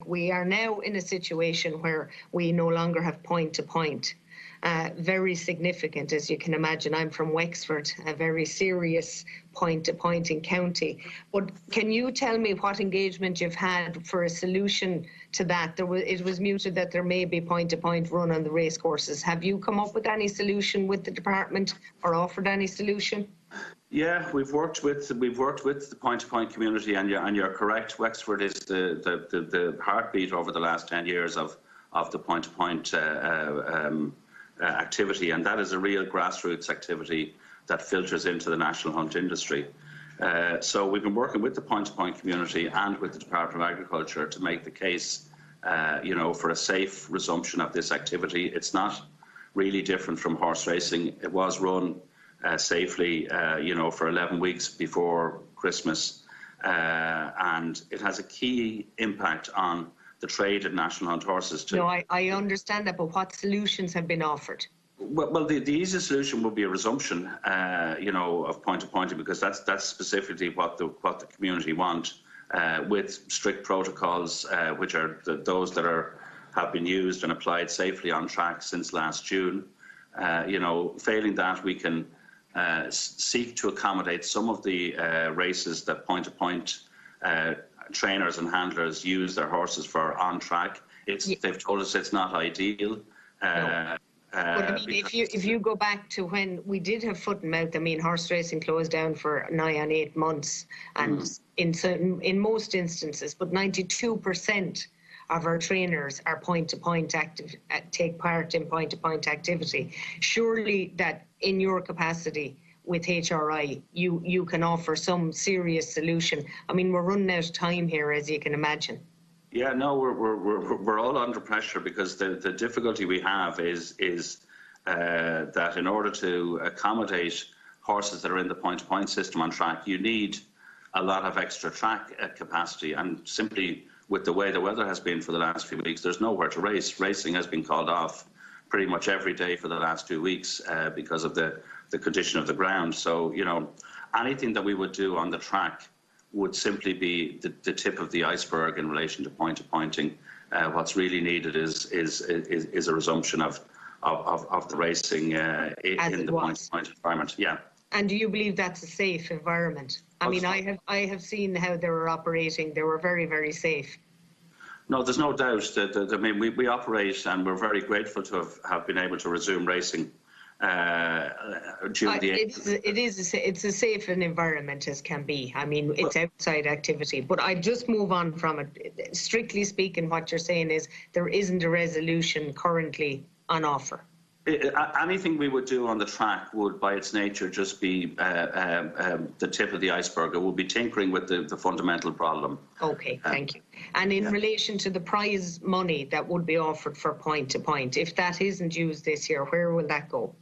we are now in a situation where we no longer have point-to-point. Very significant, as you can imagine. I'm from Wexford, a very serious point-to-point in county. But can you tell me what engagement you've had for a solution to that? It was mooted that there may be point-to-point run on the racecourses. Have you come up with any solution with the department or offered any solution? Yeah, we've worked with the point-to-point community, and you're correct. Wexford is the heartbeat over the last 10 years of the point-to-point activity, and that is a real grassroots activity that filters into the national hunt industry. So we've been working with the point-to-point community and with the Department of Agriculture to make the case, for a safe resumption of this activity. It's not really different from horse racing. It was run safely, for 11 weeks before Christmas, and it has a key impact on the trade in national hunt horses too. No, I understand that, but what solutions have been offered? Well, the easiest solution would be a resumption, of point-to-pointing, because that's specifically what the community want, with strict protocols, which are those that have been used and applied safely on track since last June. Failing that, we can seek to accommodate some of the races that point-to-point trainers and handlers use their horses for on track. They've told us it's not ideal. No. But I mean, if you go back to when we did have foot and mouth, I mean, horse racing closed down for nigh on 8 months, and in most instances, but 92% of our trainers are point-to-point active, take part in point-to-point activity. Surely that in your capacity with HRI, you can offer some serious solution. I mean, we're running out of time here, as you can imagine. Yeah, no, we're all under pressure, because the difficulty we have is that in order to accommodate horses that are in the point-to-point system on track, you need a lot of extra track capacity, and simply with the way the weather has been for the last few weeks, there's nowhere to race. Racing has been called off pretty much every day for the last 2 weeks because of the condition of the ground. So, anything that we would do on the track would simply be the tip of the iceberg in relation to point-to-pointing. What's really needed is a resumption of the racing in the point-to-point environment. Yeah. And do you believe that's a safe environment? I mean, I have seen how they were operating. They were very, very safe. No, there's no doubt that I mean, we operate, and we're very grateful to have been able to resume racing during it's as safe an environment as can be. I mean, it's outside activity. But I just move on from it. Strictly speaking, what you're saying is there isn't a resolution currently on offer. Anything we would do on the track would, by its nature, just be the tip of the iceberg. It would be tinkering with the fundamental problem. Okay, thank you. And in relation to the prize money that would be offered for point-to-point, if that isn't used this year, where will that go?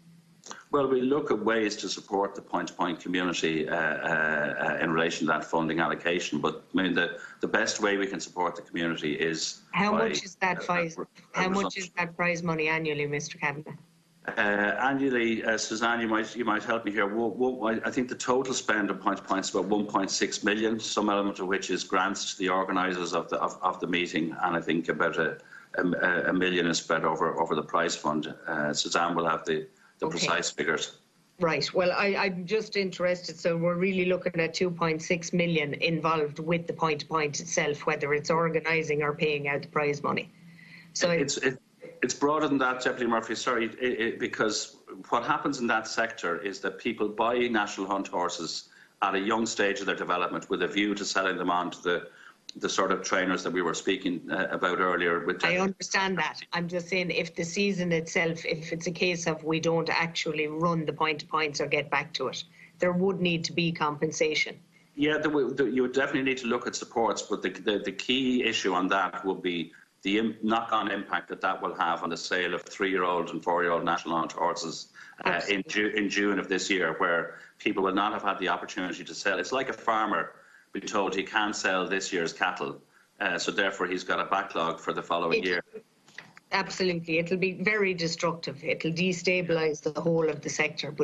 Well, we look at ways to support the point-to-point community in relation to that funding allocation. But I mean, the best way we can support the community is how much is that prize money annually, Mr. Kavanagh? Annually, Suzanne, you might help me here. I think the total spend on point-to-point is about 1.6 million, some element of which is grants to the organisers of the meeting, and I think about a million is spread over the prize fund. Suzanne will have the precise figures. Right. Well, I'm just interested. So we're really looking at 2.6 million involved with the point-to-point itself, whether it's organising or paying out the prize money. So it's broader than that, Deputy Murphy. Sorry, because what happens in that sector is that people buy national hunt horses at a young stage of their development with a view to selling them on to the sort of trainers that we were speaking about earlier. I understand that. I'm just saying, if the season itself, if it's a case of we don't actually run the point-to-points or get back to it, there would need to be compensation. Yeah, you would definitely need to look at supports, but the key issue on that will be the knock-on impact that will have on the sale of 3-year-old and 4-year-old national hunt horses in June of this year, where people will not have had the opportunity to sell. It's like a farmer being told he can't sell this year's cattle, so therefore he's got a backlog for the following year. Absolutely. It'll be very destructive. It'll destabilise the whole of the sector.